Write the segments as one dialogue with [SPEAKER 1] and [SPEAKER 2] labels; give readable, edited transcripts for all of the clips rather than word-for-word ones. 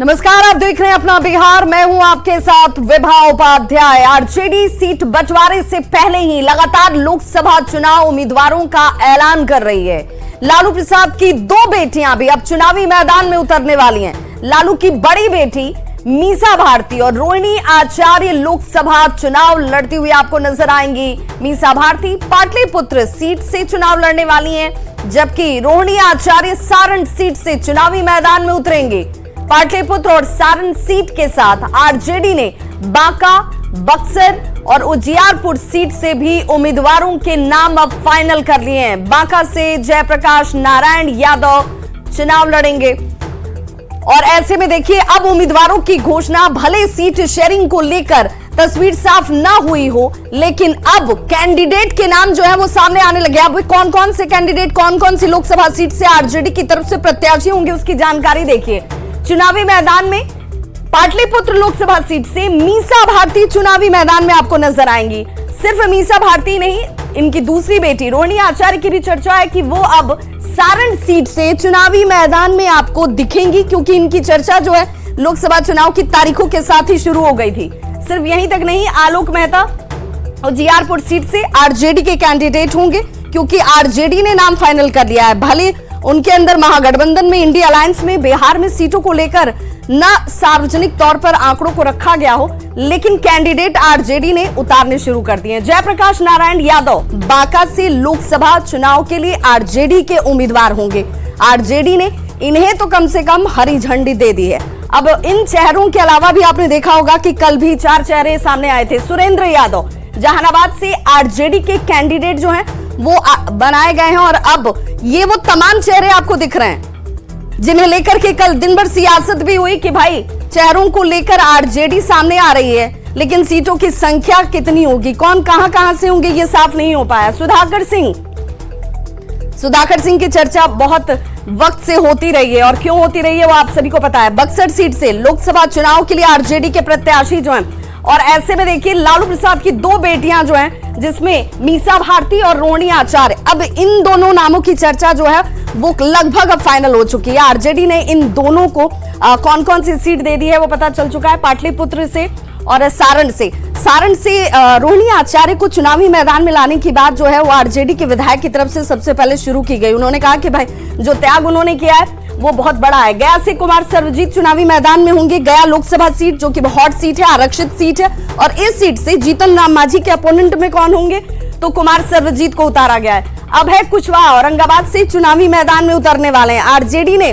[SPEAKER 1] नमस्कार, आप देख रहे हैं अपना बिहार। मैं हूं आपके साथ विभा उपाध्याय। आरजेडी सीट बंटवारे से पहले ही लगातार लोकसभा चुनाव उम्मीदवारों का ऐलान कर रही है। लालू प्रसाद की दो बेटियां भी अब चुनावी मैदान में उतरने वाली हैं। लालू की बड़ी बेटी मीसा भारती और रोहिणी आचार्य लोकसभा चुनाव लड़ती हुई आपको नजर आएंगी। मीसा भारती पाटलिपुत्र सीट से चुनाव लड़ने वाली हैं, जबकि रोहिणी आचार्य सारण सीट से चुनावी मैदान में उतरेंगे। पाटलिपुत्र और सारण सीट के साथ आरजेडी ने बांका, बक्सर और उजियारपुर सीट से भी उम्मीदवारों के नाम अब फाइनल कर लिए हैं। बांका से जयप्रकाश नारायण यादव चुनाव लड़ेंगे और ऐसे में देखिए अब उम्मीदवारों की घोषणा, भले सीट शेयरिंग को लेकर तस्वीर साफ ना हुई हो, लेकिन अब कैंडिडेट के नाम जो है वो सामने आने लगे। अब कौन कौन से कैंडिडेट कौन कौन सी लोकसभा सीट से आरजेडी की तरफ से प्रत्याशी होंगे उसकी जानकारी देखिए। चुनावी मैदान में पाटलिपुत्र लोकसभा सीट से मीसा भारती चुनावी मैदान में आपको नजर आएंगी। सिर्फ मीसा भारती नहीं, इनकी दूसरी बेटी रोहिणी आचार्य की भी चर्चा है कि वो अब सारण सीट से चुनावी मैदान में आपको दिखेंगी, क्योंकि इनकी चर्चा जो है लोकसभा चुनाव की तारीखों के साथ ही शुरू हो गई थी। सिर्फ यहीं तक नहीं, आलोक मेहता उजियारपुर सीट से आरजेडी के कैंडिडेट होंगे, क्योंकि आरजेडी ने नाम फाइनल कर लिया है। भले उनके अंदर महागठबंधन में, इंडिया अलायंस में बिहार में सीटों को लेकर न सार्वजनिक तौर पर आंकड़ों को रखा गया हो, लेकिन कैंडिडेट आरजेडी ने उतारने शुरू कर दिए। जयप्रकाश नारायण यादव बांका से लोकसभा चुनाव के लिए आरजेडी के उम्मीदवार होंगे। आरजेडी ने इन्हें तो कम से कम हरी झंडी दे दी है। अब इन चेहरों के अलावा भी आपने देखा होगा कि कल भी 4 चेहरे सामने आए थे। सुरेंद्र यादव जहानाबाद से आरजेडी के कैंडिडेट जो हैं वो बनाए गए हैं और अब ये वो तमाम चेहरे आपको दिख रहे हैं जिन्हें लेकर के कल दिन भर सियासत भी हुई कि भाई चेहरों को लेकर आरजेडी सामने आ रही है, लेकिन सीटों की संख्या कितनी होगी, कौन कहां से होंगे, ये साफ नहीं हो पाया। सुधाकर सिंह की चर्चा बहुत वक्त से होती रही है और क्यों होती रही है वो आप सभी को पता है। बक्सर सीट से लोकसभा चुनाव के लिए आरजेडी के प्रत्याशी जो हैं, और ऐसे में देखिए लालू प्रसाद की दो बेटियां जो हैं, जिसमें मीसा भारती और रोहिणी आचार्य, अब इन दोनों नामों की चर्चा जो है वो लगभग अब फाइनल हो चुकी है। आरजेडी ने इन दोनों को कौन कौन सी सीट दे दी है वो पता चल चुका है। पाटलिपुत्र से और सारण से रोहिणी आचार्य को चुनावी मैदान में लाने की बात जो है वो आरजेडी के विधायक की तरफ से सबसे पहले शुरू की गई। उन्होंने कहा कि भाई जो त्याग उन्होंने किया है वो बहुत बड़ा है। गया से कुमार सर्वजीत चुनावी मैदान में होंगे। गया लोकसभा सीट जो कि हॉट सीट है, आरक्षित सीट है, और इस सीट से जीतन राम मांझी के अपोनेंट में कौन होंगे, तो कुमार सर्वजीत को उतारा गया है। अब है कुशवाहा औरंगाबाद से चुनावी मैदान में उतरने वाले हैं। आरजेडी ने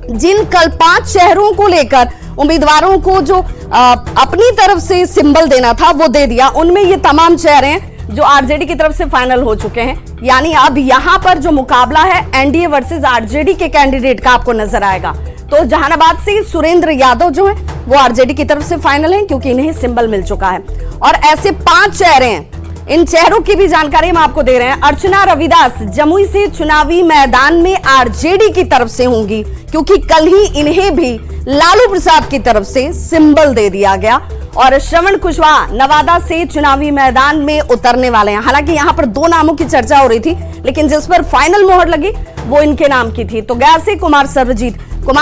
[SPEAKER 1] जिन कल 5 शहरों को लेकर उम्मीदवारों को जो अपनी तरफ से सिंबल देना था वो दे दिया, उनमें ये तमाम चेहरे हैं जो आरजेडी की तरफ से फाइनल हो चुके हैं। यानी अब यहां पर जो मुकाबला है एनडीए वर्सेस आरजेडी के कैंडिडेट का आपको नजर आएगा। तो जहानाबाद से सुरेंद्र यादव जो है वो आरजेडी की तरफ से फाइनल है, क्योंकि इन्हें सिंबल मिल चुका है। और ऐसे 5 चेहरे हैं, इन चेहरों की भी जानकारी हम आपको दे रहे हैं। अर्चना रविदास जमुई से चुनावी मैदान में आरजेडी की तरफ से होंगी, क्योंकि कल ही इन्हें भी लालू प्रसाद की तरफ से सिंबल दे दिया गया। और श्रवण कुशवाहा नवादा से चुनावी मैदान में उतरने वाले हैं। हालांकि यहां पर 2 नामों की चर्चा हो रही थी, लेकिन जिस पर फाइनल मोहर लगी वो इनके नाम की थी। तो गया से कुमार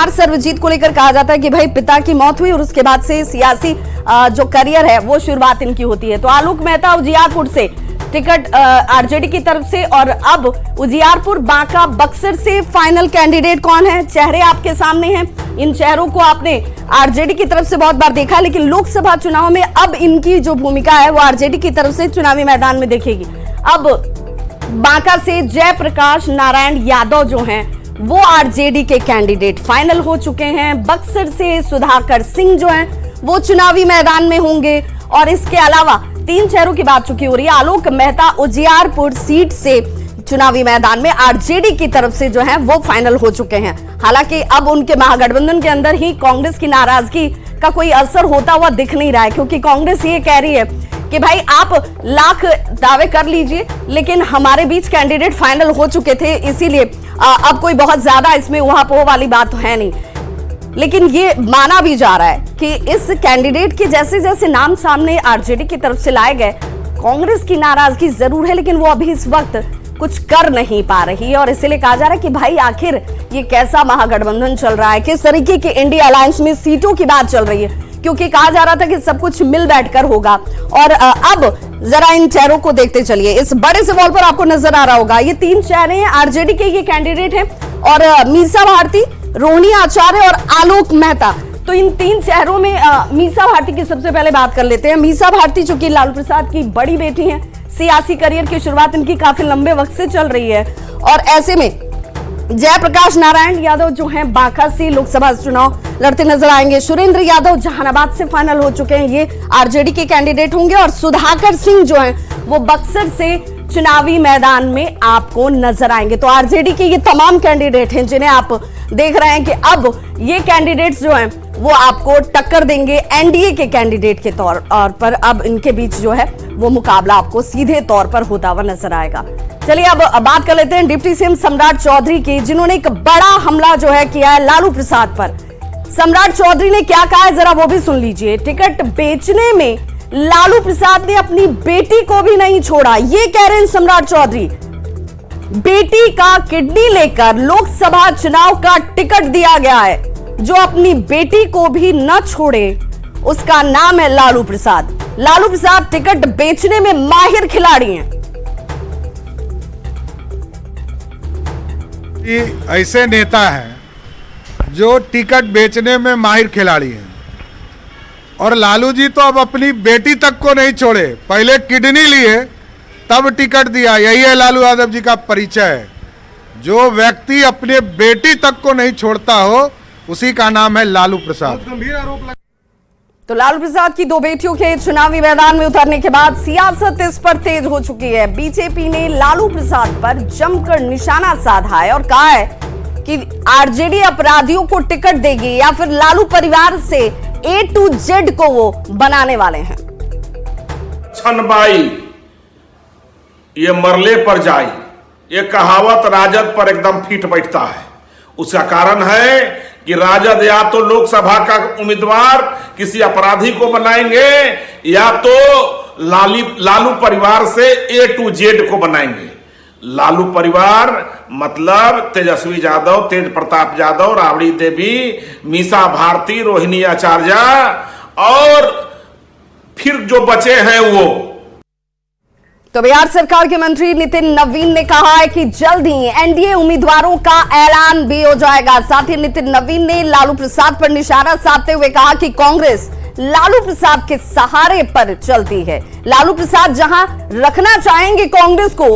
[SPEAKER 1] सर्वजीत को लेकर कहा जाता है कि भाई पिता की मौत हुई और उसके बाद से सियासी जो करियर है वो शुरुआत इनकी होती है। तो आलोक मेहता उजियारपुर से टिकट आरजेडी की तरफ से, और अब उजियारपुर, बांका, बक्सर से फाइनल कैंडिडेट कौन है, चेहरे आपके सामने हैं। इन चेहरों को आपने आरजेडी की तरफ से बहुत बार देखा, लेकिन लोकसभा चुनाव में अब इनकी जो भूमिका है वो आरजेडी की तरफ से चुनावी मैदान में दिखेगी। अब बांका से जयप्रकाश नारायण यादव जो हैं वो आरजेडी के कैंडिडेट फाइनल हो चुके हैं। बक्सर से सुधाकर सिंह जो हैं वो चुनावी मैदान में होंगे। और इसके अलावा 3 चेहरों की बात चुकी हो रही है। आलोक मेहता उजियारपुर सीट से चुनावी मैदान में आरजेडी की तरफ से जो है वो फाइनल हो चुके हैं। हालांकि अब उनके महागठबंधन के अंदर ही कांग्रेस की नाराजगी का कोई असर होता हुआ दिख नहीं रहा है, क्योंकि कांग्रेस ये कह रही है कि भाई आप लाख दावे कर लीजिए, लेकिन हमारे बीच कैंडिडेट फाइनल हो चुके थे, इसीलिए अब कोई बहुत ज्यादा इसमें उहापोह वाली बात तो है नहीं। लेकिन ये माना भी जा रहा है कि इस कैंडिडेट के जैसे जैसे नाम सामने आरजेडी की तरफ से लाए गए, कांग्रेस की नाराजगी जरूर है, लेकिन वो अभी इस वक्त कुछ कर नहीं पा रही है और इसीलिए कहा जा रहा है कि भाई आखिर ये कैसा महागठबंधन चल रहा है, किस तरीके की इंडिया अलायंस में सीटों की बात चल रही है, क्योंकि कहा जा रहा था कि सब कुछ मिल बैठकर होगा। और अब जरा इन चेहरों को देखते चलिए। इस बड़े से वॉल पर आपको नजर आ रहा होगा, ये 3 चेहरे हैं, आरजेडी के ये कैंडिडेट हैं और मीसा भारती, रोहिणी आचार्य और आलोक मेहता। तो इन 3 चेहरों में मीसा भारती की सबसे पहले बात कर लेते हैं। मीसा भारती जो कि लालू प्रसाद की बड़ी बेटी हैं, सियासी करियर की शुरुआत इनकी काफी लंबे वक्त से चल रही है और ऐसे में जयप्रकाश नारायण यादव जो हैं बांका से लोकसभा चुनाव लड़ते नजर आएंगे। सुरेंद्र यादव जहानाबाद से फाइनल हो चुके हैं, ये आरजेडी के कैंडिडेट होंगे और सुधाकर सिंह जो हैं वो बक्सर से चुनावी मैदान में आपको नजर आएंगे। तो आरजेडी के ये तमाम कैंडिडेट हैं जिन्हें आप देख रहे हैं कि अब ये कैंडिडेट्स जो हैं वो आपको टक्कर देंगे एनडीए के कैंडिडेट के तौर पर। अब इनके बीच जो है वो मुकाबला आपको सीधे तौर पर होता हुआ नजर आएगा। चलिए अब बात कर लेते हैं डिप्टी सीएम सम्राट चौधरी की, जिन्होंने एक बड़ा हमला जो है किया है लालू प्रसाद पर। सम्राट चौधरी ने क्या कहा है जरा वो भी सुन लीजिए। टिकट बेचने में लालू प्रसाद ने अपनी बेटी को भी नहीं छोड़ा, ये कह रहे हैं सम्राट चौधरी। बेटी का किडनी लेकर लोकसभा चुनाव का टिकट दिया गया है, जो अपनी बेटी को भी न छोड़े उसका नाम है लालू प्रसाद। लालू प्रसाद टिकट बेचने में माहिर खिलाड़ी हैं।
[SPEAKER 2] ऐसे नेता हैं जो टिकट बेचने में माहिर खिलाड़ी हैं और लालू जी तो अब अपनी बेटी तक को नहीं छोड़े, पहले किडनी लिए तब टिकट दिया। यही है लालू यादव जी का परिचय है। जो व्यक्ति अपने बेटी तक को नहीं छोड़ता हो उसी का नाम है लालू प्रसाद। गंभीर आरोप।
[SPEAKER 1] तो लालू प्रसाद की 2 बेटियों के चुनावी मैदान में उतरने के बाद सियासत इस पर तेज हो चुकी है। बीजेपी ने लालू प्रसाद पर जमकर निशाना साधा है और कहा है कि आरजेडी अपराधियों को टिकट देगी या फिर लालू परिवार से A to Z को वो बनाने वाले हैं।
[SPEAKER 3] छनबाई ये मरले पर जाई, ये कहावत राजद पर एकदम फिट बैठता है। उसका कारण है कि राजद या तो लोकसभा का उम्मीदवार किसी अपराधी को बनाएंगे या तो लालू परिवार से A to Z को बनाएंगे। लालू परिवार मतलब तेजस्वी यादव, तेज प्रताप यादव, राबड़ी देवी, मीसा भारती, रोहिणी आचार्य और फिर जो बचे हैं वो।
[SPEAKER 1] तो बिहार सरकार के मंत्री नितिन नवीन ने कहा है कि जल्द ही एनडीए उम्मीदवारों का ऐलान भी हो जाएगा। साथ ही नितिन नवीन ने लालू प्रसाद पर निशाना साधते हुए कहा कि कांग्रेस लालू प्रसाद के सहारे पर चलती है। लालू प्रसाद जहां रखना चाहेंगे कांग्रेस को,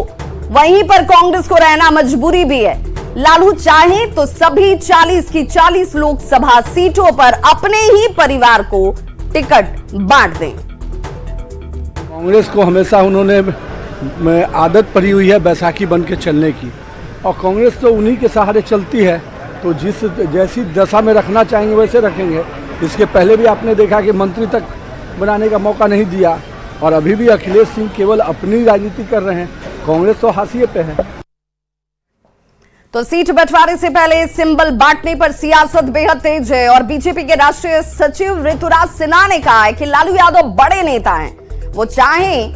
[SPEAKER 1] वहीं पर कांग्रेस को रहना मजबूरी भी है। लालू चाहे तो सभी 40 की 40 लोकसभा सीटों पर अपने ही परिवार को टिकट बांट दें।
[SPEAKER 4] कांग्रेस को हमेशा उन्होंने आदत पड़ी हुई है बैसाखी बन के चलने की और कांग्रेस तो उन्हीं के सहारे चलती है, तो जैसी दशा में रखना चाहेंगे वैसे रखेंगे। इसके पहले भी आपने देखा कि मंत्री तक बनाने का मौका नहीं दिया और अभी भी अखिलेश सिंह केवल अपनी राजनीति कर रहे हैं। कांग्रेस तो हाशिए पे है।
[SPEAKER 1] तो सीट बंटवारे से पहले सिंबल बांटने पर सियासत बेहद तेज है और बीजेपी के राष्ट्रीय सचिव ऋतुराज सिन्हा ने कहा है कि लालू यादव बड़े नेता हैं, वो चाहें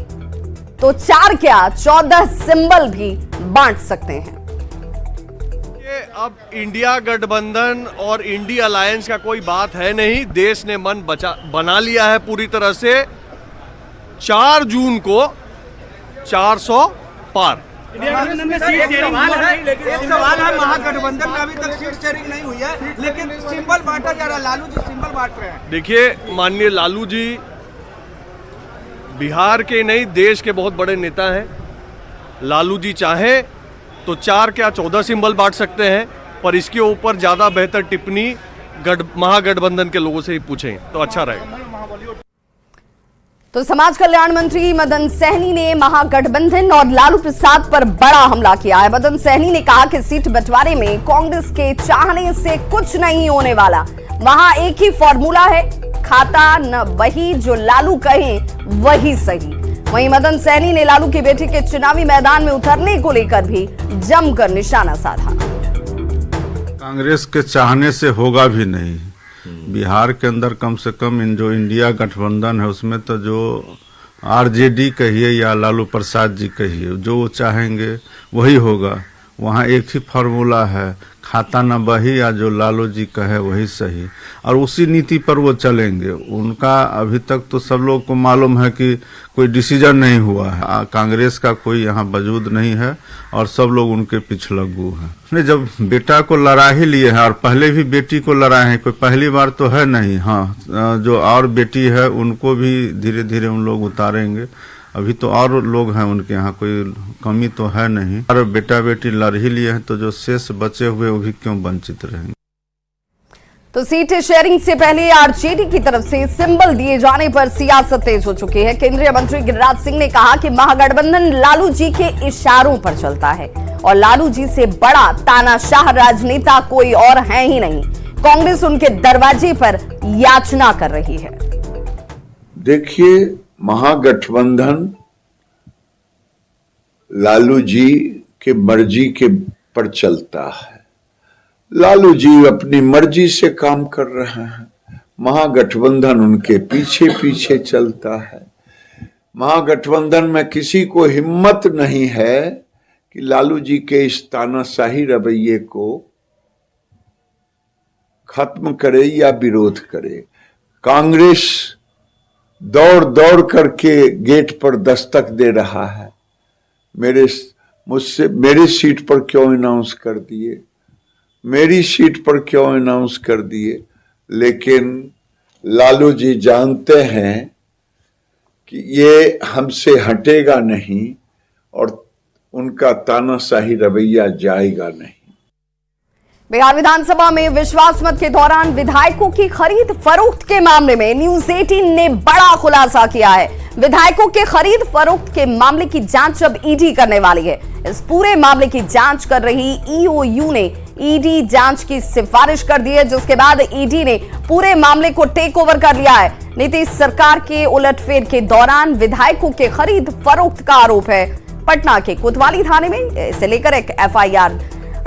[SPEAKER 1] तो 4 क्या 14 सिंबल भी बांट सकते हैं।
[SPEAKER 5] अब इंडिया गठबंधन और इंडिया अलायंस का कोई बात है नहीं। देश ने मन बना लिया है पूरी तरह से। 4 जून को 400 पार।
[SPEAKER 6] एक सवाल है, महागठबंधन में अभी तक सीट शेयरिंग नहीं हुई है, लेकिन सिंबल बांटा जा रहा है। लालू जी सिंबल बांट रहे हैं।
[SPEAKER 5] देखिए, माननीय लालू जी बिहार के नहीं देश के बहुत बड़े नेता हैं। लालू जी चाहें तो 4 क्या 14 सिंबल बांट सकते हैं, पर इसके ऊपर ज्यादा बेहतर टिप्पणी महागठबंधन के लोगों से ही पूछें तो अच्छा रहेगा।
[SPEAKER 1] तो समाज कल्याण मंत्री मदन सहनी ने महागठबंधन और लालू प्रसाद पर बड़ा हमला किया है। मदन सहनी ने कहा कि सीट बंटवारे में कांग्रेस के चाहने से कुछ नहीं होने वाला। वहां एक ही फॉर्मूला है, खाता न वही जो लालू कहें वही सही। वहीं मदन सहनी ने लालू की बेटी के चुनावी मैदान में उतरने को लेकर भी जमकर निशाना साधा।
[SPEAKER 7] कांग्रेस के चाहने से होगा भी नहीं। बिहार के अंदर कम से कम जो इंडिया गठबंधन है उसमें तो जो आरजेडी कहिए या लालू प्रसाद जी कहिए, जो वो चाहेंगे वही होगा। वहाँ एक ही फार्मूला है, खाता न बही, या जो लालू जी कहे वही सही, और उसी नीति पर वो चलेंगे। उनका अभी तक तो सब लोग को मालूम है कि कोई डिसीजन नहीं हुआ है, कांग्रेस का कोई यहाँ वजूद नहीं है और सब लोग उनके पीछे लगू हैं। नहीं, जब बेटा को लड़ा ही लिए हैं और पहले भी बेटी को लड़ाए हैं, कोई पहली बार तो है नहीं। हाँ, जो और बेटी है उनको भी धीरे धीरे उन लोग उतारेंगे। अभी तो और लोग हैं उनके यहाँ, कोई कमी तो है नहीं। और बेटा बेटी लड़ ही लिए हैं, तो जो शेष बचे हुए वो भी क्यों वंचित रहेंगे।
[SPEAKER 1] तो सीट शेयरिंग से पहले आरजेडी की तरफ से सिंबल दिए जाने पर सियासत तेज हो चुकी है। केंद्रीय मंत्री गिरिराज सिंह ने कहा कि महागठबंधन लालू जी के इशारों पर चलता है और लालू जी से बड़ा तानाशाह राजनेता कोई और है ही नहीं। कांग्रेस उनके दरवाजे पर याचना कर रही है।
[SPEAKER 8] देखिए, महागठबंधन लालू जी के मर्जी के पर चलता है। लालू जी अपनी मर्जी से काम कर रहे हैं, महागठबंधन उनके पीछे पीछे चलता है। महागठबंधन में किसी को हिम्मत नहीं है कि लालू जी के इस तानाशाही रवैये को खत्म करे या विरोध करे। कांग्रेस दौड़ दौड़ करके गेट पर दस्तक दे रहा है, मेरे सीट पर क्यों अनाउंस कर दिए, मेरी सीट पर क्यों अनाउंस कर दिए। लेकिन लालू जी जानते हैं कि ये हमसे हटेगा नहीं और उनका तानाशाही रवैया जाएगा नहीं।
[SPEAKER 1] बिहार विधानसभा में विश्वास मत के दौरान विधायकों की खरीद फरोख्त के मामले में न्यूज 18 ने बड़ा खुलासा किया है। विधायकों के खरीद फरोख्त के मामले की जांच अब ईडी करने वाली है। इस पूरे मामले की जांच कर रही ईओयू ने ईडी जांच की सिफारिश कर दी है, जिसके बाद ईडी ने पूरे मामले को टेक ओवर कर लिया है। नीतीश सरकार के उलटफेर के दौरान विधायकों के खरीद फरोख्त का आरोप है। पटना के कोतवाली थाने में इसे लेकर एक एफआईआर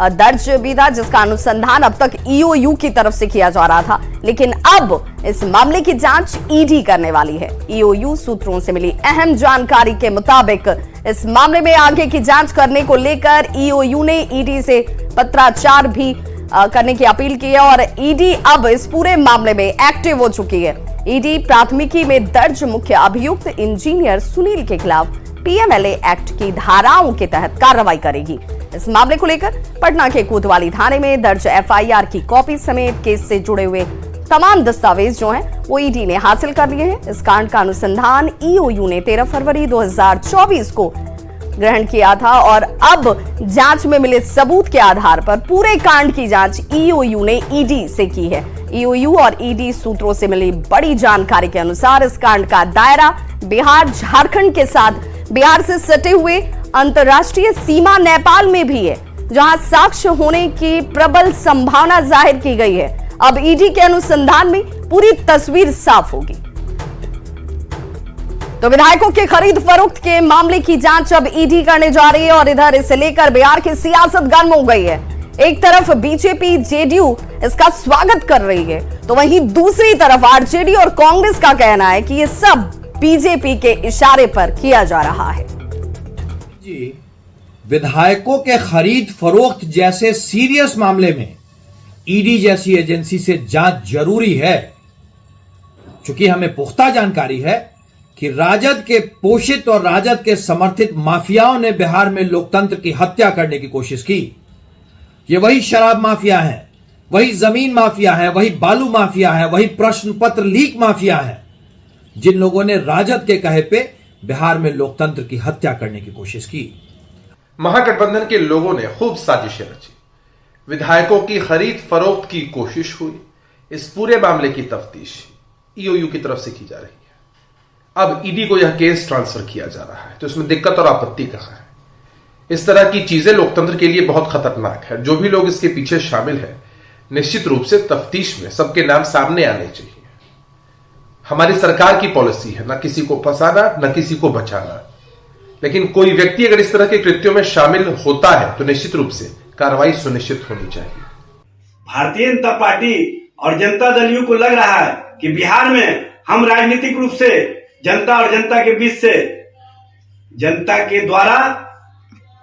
[SPEAKER 1] दर्ज भी था, जिसका अनुसंधान अब तक ईओयू की तरफ से किया जा रहा था, लेकिन अब इस मामले की जांच ईडी करने वाली है। ईओयू सूत्रों से मिली अहम जानकारी के मुताबिक इस मामले में आगे की जांच करने को लेकर ईओयू ने ईडी से पत्राचार भी करने की अपील की है और ईडी अब इस पूरे मामले में एक्टिव हो चुकी है। ईडी प्राथमिकी में दर्ज मुख्य अभियुक्त इंजीनियर सुनील के खिलाफ पीएमएलए एक्ट की धाराओं के तहत कार्रवाई करेगी। इस मामले को लेकर पटना के कोतवाली थाने में दर्ज एफआईआर की कॉपी समेत केस से जुड़े हुए तमाम दस्तावेज जो हैं वो ईडी ने हासिल कर लिए हैं। इस कांड का अनुसंधान ईओयू ने 13 फरवरी 2024 को ग्रहण किया था और अब जांच में मिले सबूत के आधार पर पूरे कांड की जांच ईओयू ने ईडी से की है। ईओयू और ईडी सूत्रों से मिली बड़ी जानकारी के अनुसार इस कांड का दायरा बिहार झारखंड के साथ बिहार से सटे हुए अंतर्राष्ट्रीय सीमा नेपाल में भी है, जहां साक्ष्य होने की प्रबल संभावना जाहिर की गई है। अब ईडी के अनुसंधान में पूरी तस्वीर साफ होगी। तो विधायकों के खरीद फरोख्त के मामले की जांच अब ईडी करने जा रही है और इधर इसे लेकर बिहार की सियासत गर्म हो गई है। एक तरफ बीजेपी जेडीयू इसका स्वागत कर रही है, तो वहीं दूसरी तरफ आरजेडी और कांग्रेस का कहना है कि ये सब बीजेपी के इशारे पर किया जा रहा है।
[SPEAKER 9] जी, विधायकों के खरीद फरोख्त जैसे सीरियस मामले में ईडी जैसी एजेंसी से जांच जरूरी है, क्योंकि हमें पुख्ता जानकारी है कि राजद के पोषित और राजद के समर्थित माफियाओं ने बिहार में लोकतंत्र की हत्या करने की कोशिश की। ये वही शराब माफिया है, वही जमीन माफिया है, वही बालू माफिया है, वही प्रश्न पत्र लीक माफिया है, जिन लोगों ने राजद के कहे पे बिहार में लोकतंत्र की हत्या करने की कोशिश की।
[SPEAKER 10] महागठबंधन के लोगों ने खूब साजिशें रची, विधायकों की खरीद फरोख्त की कोशिश हुई। इस पूरे मामले की तफ्तीश ईओयू की तरफ से की जा रही है। अब ईडी को यह केस ट्रांसफर किया जा रहा है, तो इसमें दिक्कत और आपत्ति कहां है? इस तरह की चीजें लोकतंत्र के लिए बहुत खतरनाक है। जो भी लोग इसके पीछे शामिल हैं, निश्चित रूप से तफ्तीश में सबके नाम सामने आने चाहिए। हमारी सरकार की पॉलिसी है न किसी को फंसाना न किसी को बचाना, लेकिन कोई व्यक्ति अगर इस तरह के कृत्यों में शामिल होता है तो निश्चित रूप से कार्रवाई सुनिश्चित होनी चाहिए।
[SPEAKER 11] भारतीय जनता पार्टी और जनता दल यू को लग रहा है कि बिहार में हम राजनीतिक रूप से जनता और जनता के बीच से जनता के द्वारा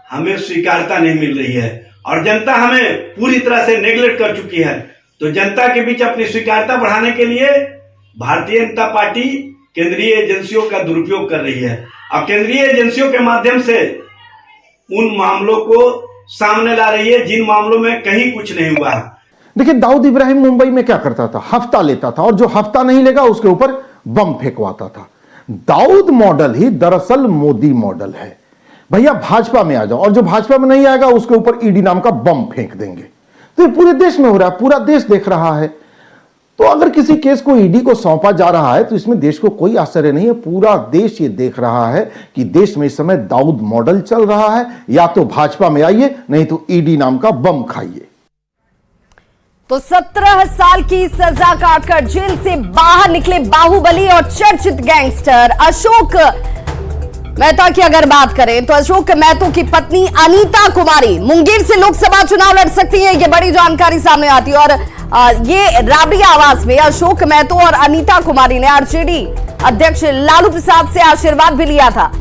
[SPEAKER 11] हमें स्वीकारता नहीं मिल रही है और जनता हमें पूरी तरह से नेग्लेक्ट कर चुकी है। तो जनता के बीच अपनी स्वीकारता बढ़ाने के लिए भारतीय जनता पार्टी केंद्रीय एजेंसियों का दुरुपयोग कर रही है। अब केंद्रीय एजेंसियों के माध्यम से उन मामलों को सामने ला रही है जिन मामलों में कहीं कुछ नहीं हुआ है।
[SPEAKER 12] देखिए, दाऊद इब्राहिम मुंबई में क्या करता था, हफ्ता लेता था और जो हफ्ता नहीं लेगा उसके ऊपर बम फेंकवाता था। दाऊद मॉडल ही दरअसल मोदी मॉडल है। भैया भाजपा में आ जाओ और जो भाजपा में नहीं आएगा उसके ऊपर ईडी नाम का बम फेंक देंगे। तो ये पूरे देश में हो रहा है, पूरा देश देख रहा है। तो अगर किसी केस को ईडी को सौंपा जा रहा है तो इसमें देश को कोई आश्चर्य नहीं है। पूरा देश ये देख रहा है कि देश में इस समय दाऊद मॉडल चल रहा है। या तो भाजपा में आइए, नहीं तो ईडी नाम का बम खाइए।
[SPEAKER 1] तो 17 साल की सजा काटकर जेल से बाहर निकले बाहुबली और चर्चित गैंगस्टर अशोक मेहता की अगर बात करें तो अशोक मेहता की पत्नी अनीता कुमारी मुंगेर से लोकसभा चुनाव लड़ सकती है। ये बड़ी जानकारी सामने आती है और ये राबड़ी आवास में अशोक मेहता और अनीता कुमारी ने आरजेडी अध्यक्ष लालू प्रसाद से आशीर्वाद भी लिया था।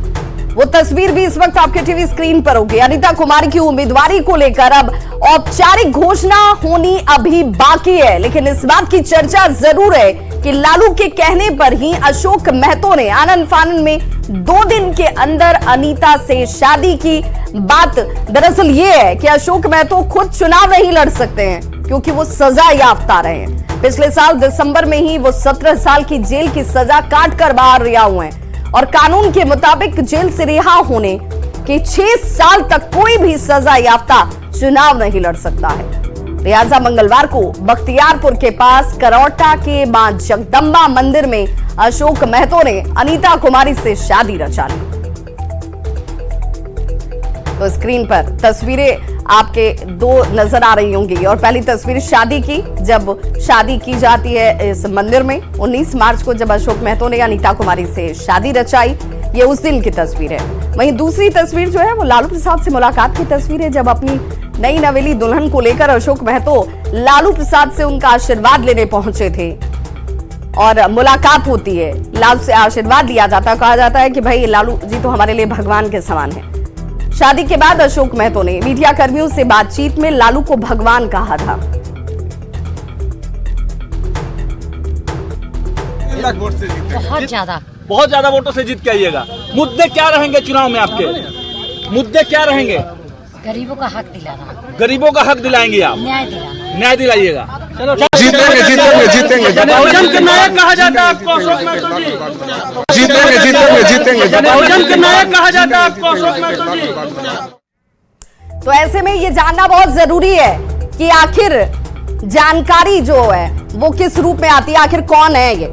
[SPEAKER 1] वो तस्वीर भी इस वक्त आपके टीवी स्क्रीन पर होगी। अनीता कुमारी की उम्मीदवारी को लेकर अब औपचारिक घोषणा होनी अभी बाकी है, लेकिन इस बात की चर्चा जरूर है कि लालू के कहने पर ही अशोक मेहता ने आनन फानन में 2 दिन के अंदर अनीता से शादी की। बात दरअसल ये है कि अशोक मेहता खुद चुनाव नहीं लड़ सकते हैं क्योंकि वो सजा याफ्ता रहे हैं। पिछले साल दिसंबर में ही वो 17 साल की जेल की सजा काट कर बाहर रिहा हुए हैं और कानून के मुताबिक जेल से रिहा होने के 6 साल तक कोई भी सजा याफ्ता चुनाव नहीं लड़ सकता है। लिहाजा मंगलवार को बख्तियारपुर के पास करौटा के मां जगदम्बा मंदिर में अशोक मेहता ने अनीता कुमारी से शादी रचा ली। तो स्क्रीन पर तस्वीरें आपके 2 नजर आ रही होंगी और पहली तस्वीर शादी की, जब शादी की जाती है इस मंदिर में 19 मार्च को जब अशोक मेहता ने अनीता कुमारी से शादी रचाई, ये उस दिन की तस्वीर है। वहीं दूसरी तस्वीर जो है वो लालू प्रसाद से मुलाकात की तस्वीर है, जब अपनी नई नवेली दुल्हन को लेकर अशोक मेहता लालू प्रसाद से उनका आशीर्वाद लेने पहुंचे थे और मुलाकात होती है। लालू से आशीर्वाद लिया जाता है, कहा जाता है कि भाई लालू जी तो हमारे लिए भगवान के समान है। शादी के बाद अशोक मेहता ने मीडिया कर्मियों से बातचीत में लालू को भगवान कहा था।
[SPEAKER 13] बहुत ज्यादा वोटों से जीत के आइएगा। मुद्दे क्या रहेंगे चुनाव में आपके? मुद्दे क्या रहेंगे?
[SPEAKER 14] गरीबों का हक दिलाना।
[SPEAKER 13] गरीबों का हक दिलाएंगे आप?
[SPEAKER 14] न्याय दिलाना।
[SPEAKER 13] न्याय दिलाइएगा। चलो
[SPEAKER 2] जीतेंगे जीतेंगे जीतेंगे।
[SPEAKER 13] बहुजन के नायक कहा जाता है आपको अशोक मेहता जी।
[SPEAKER 2] जीतेंगे जीतेंगे जीतेंगे।
[SPEAKER 13] बहुजन के नायक कहा जाता है आपको अशोक मेहता जी।
[SPEAKER 1] तो ऐसे में ये जानना बहुत जरूरी है कि आखिर जानकारी जो है वो किस रूप में आती है, आखिर कौन है ये।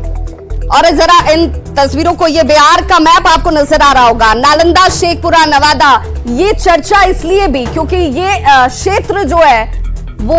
[SPEAKER 1] और जरा इन तस्वीरों को, ये बिहार का मैप आपको नजर आ रहा होगा, नालंदा, शेखपुरा, नवादा। ये चर्चा इसलिए भी क्योंकि ये क्षेत्र जो है वो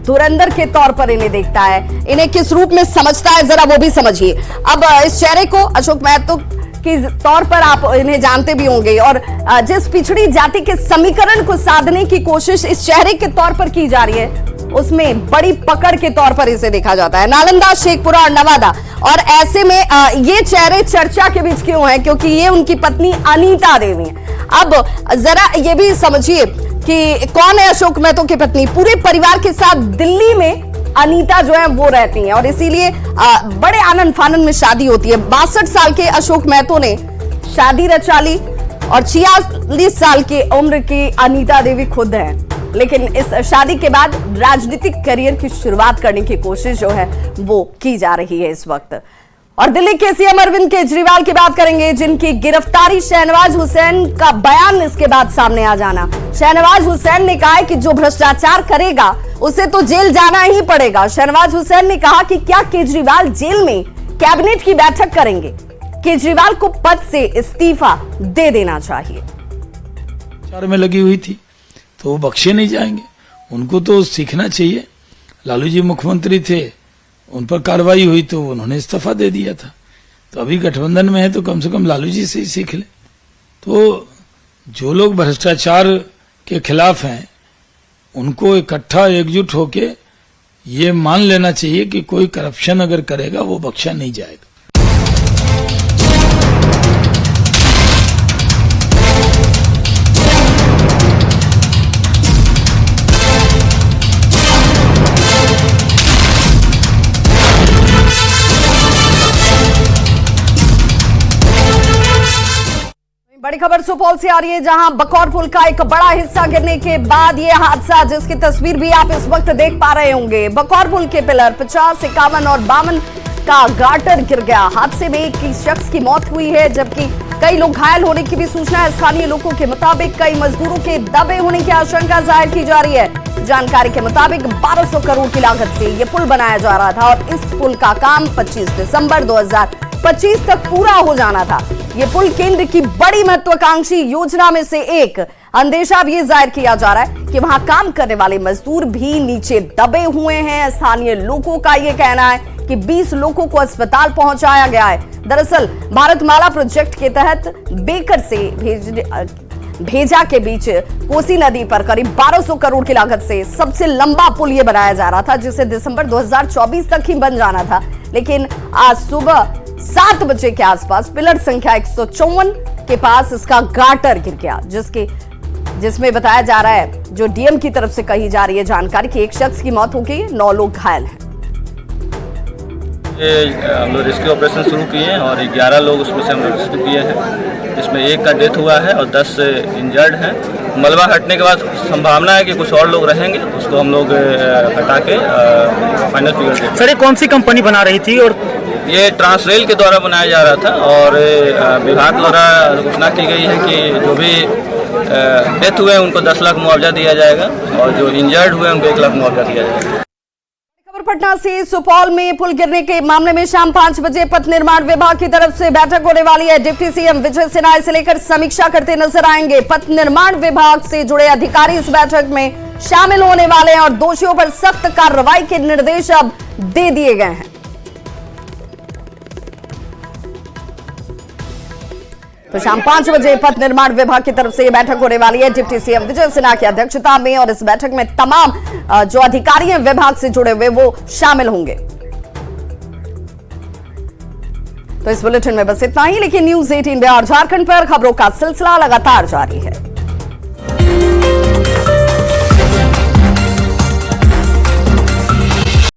[SPEAKER 1] धुरंधर के तौर पर इन्हें देखता है, इन्हें किस रूप में समझता है जरा वो भी समझिए। अब इस चेहरे को अशोक मेहता के तौर पर आप इन्हें जानते भी होंगे और जिस पिछड़ी जाति के समीकरण को साधने की कोशिश इस चेहरे के तौर पर की जा रही है उसमें बड़ी पकड़ के तौर पर इसे देखा जाता है। नालंदा, शेखपुरा और नवादा। और ऐसे में ये चेहरे चर्चा के बीच क्यों हैं? क्योंकि ये उनकी पत्नी अनीता देवी है। अब जरा ये भी समझिए कि कौन है अशोक मेहता की पत्नी। पूरे परिवार के साथ दिल्ली में अनीता जो है वो रहती हैं और इसीलिए बड़े आनंद फानन में शादी होती है। 62 साल के अशोक मेहता ने शादी रचा ली और 46 साल की उम्र की अनीता देवी खुद है, लेकिन इस शादी के बाद राजनीतिक करियर की शुरुआत करने की कोशिश जो है वो की जा रही है इस वक्त। और दिल्ली के सीएम अरविंद केजरीवाल की बात करेंगे, जिनकी गिरफ्तारी, शहनवाज हुसैन का बयान इसके बाद सामने आ जाना। शहनवाज हुसैन ने कहा है कि जो भ्रष्टाचार करेगा उसे तो जेल जाना ही पड़ेगा। शहनवाज हुसैन ने कहा कि क्या केजरीवाल जेल में कैबिनेट की बैठक करेंगे? केजरीवाल को पद से इस्तीफा दे देना चाहिए।
[SPEAKER 15] चार में लगी हुई थी तो वो बख्शे नहीं जाएंगे, उनको तो सीखना चाहिए। लालू जी मुख्यमंत्री थे, उन पर कार्रवाई हुई तो उन्होंने इस्तीफा दे दिया था। तो अभी गठबंधन में है तो कम से कम लालू जी से ही सीख ले। तो जो लोग भ्रष्टाचार के खिलाफ हैं उनको इकट्ठा एकजुट होके ये मान लेना चाहिए कि कोई करप्शन अगर करेगा वो बख्शा नहीं जाएगा।
[SPEAKER 1] खबर सुपौल से आ रही है, जहां बकौर पुल का एक बड़ा हिस्सा गिरने के बाद ये हादसा, जिसकी तस्वीर भी आप इस वक्त देख पा रहे होंगे। बकौर पुल के पिलर 50, 51 और 52 का गार्टर गिर गया। हादसे में एक शख्स की मौत हुई है, जबकि कई लोग घायल होने की भी सूचना है। स्थानीय लोगों के मुताबिक कई मजदूरों के दबे होने की आशंका जाहिर की जा रही है। जानकारी के मुताबिक 1200 करोड़ की लागत से ये पुल बनाया जा रहा था और इस पुल का काम 25 दिसंबर 2025 तक पूरा हो जाना था। ये पुल केंद्र की बड़ी महत्वाकांक्षी योजना में से एक। अंदेशा भी जाहिर किया जा रहा है कि वहां काम करने वाले मजदूर भी नीचे दबे हुए हैं। स्थानीय लोगों का यह कहना है कि 20 लोगों को अस्पताल पहुंचाया गया है। दरअसल भारतमाला प्रोजेक्ट के तहत बेकर से भेजा के बीच कोसी नदी पर करीब 1200 करोड़ की लागत से सबसे लंबा पुल यह बनाया जा रहा था, जिसे दिसंबर 2024 तक ही बन जाना था। लेकिन आज सुबह 7 बजे के आसपास पिलर संख्या 154 के पास इसका गार्टर गिर गया, जिसमें बताया जा रहा है, जो डीएम की तरफ से कही जा रही है जानकारी, कि एक शख्स की मौत हो गई, 9 लोग घायल हैं।
[SPEAKER 16] हम लोग रेस्क्यू ऑपरेशन शुरू किए हैं और 11 लोग उसमें से हम लोग रेस्क्यू किए हैं, जिसमें एक का डेथ हुआ है और 10 इंजर्ड हैं। मलबा हटने के बाद संभावना है कि कुछ और लोग रहेंगे, उसको हम लोग हटा के फाइनल फिगर देंगे।
[SPEAKER 13] सर, ये कौन सी कंपनी बना रही थी? और
[SPEAKER 16] ये ट्रांसरेल के द्वारा बनाया जा रहा था और विभाग द्वारा घोषणा की गई है कि जो भी डेथ हुए उनको 10 लाख मुआवजा दिया जाएगा और जो इंजर्ड हुए उनको 1 लाख मुआवजा दिया जाएगा।
[SPEAKER 1] पटना से सुपौल में पुल गिरने के मामले में शाम 5 बजे पथ निर्माण विभाग की तरफ से बैठक होने वाली है। डिप्टी सीएम विजय सिन्हा इसे लेकर समीक्षा करते नजर आएंगे। पथ निर्माण विभाग से जुड़े अधिकारी इस बैठक में शामिल होने वाले हैं और दोषियों पर सख्त कार्रवाई के निर्देश अब दे दिए गए हैं। तो शाम 5 बजे पथ निर्माण विभाग की तरफ से यह बैठक होने वाली है डिप्टी सीएम विजय सिन्हा की अध्यक्षता में, और इस बैठक में तमाम जो अधिकारी हैं विभाग से जुड़े हुए वो शामिल होंगे। तो इस बुलेटिन में बस इतना ही, लेकिन न्यूज़ 18 बिहार झारखंड पर खबरों का सिलसिला लगातार जारी है।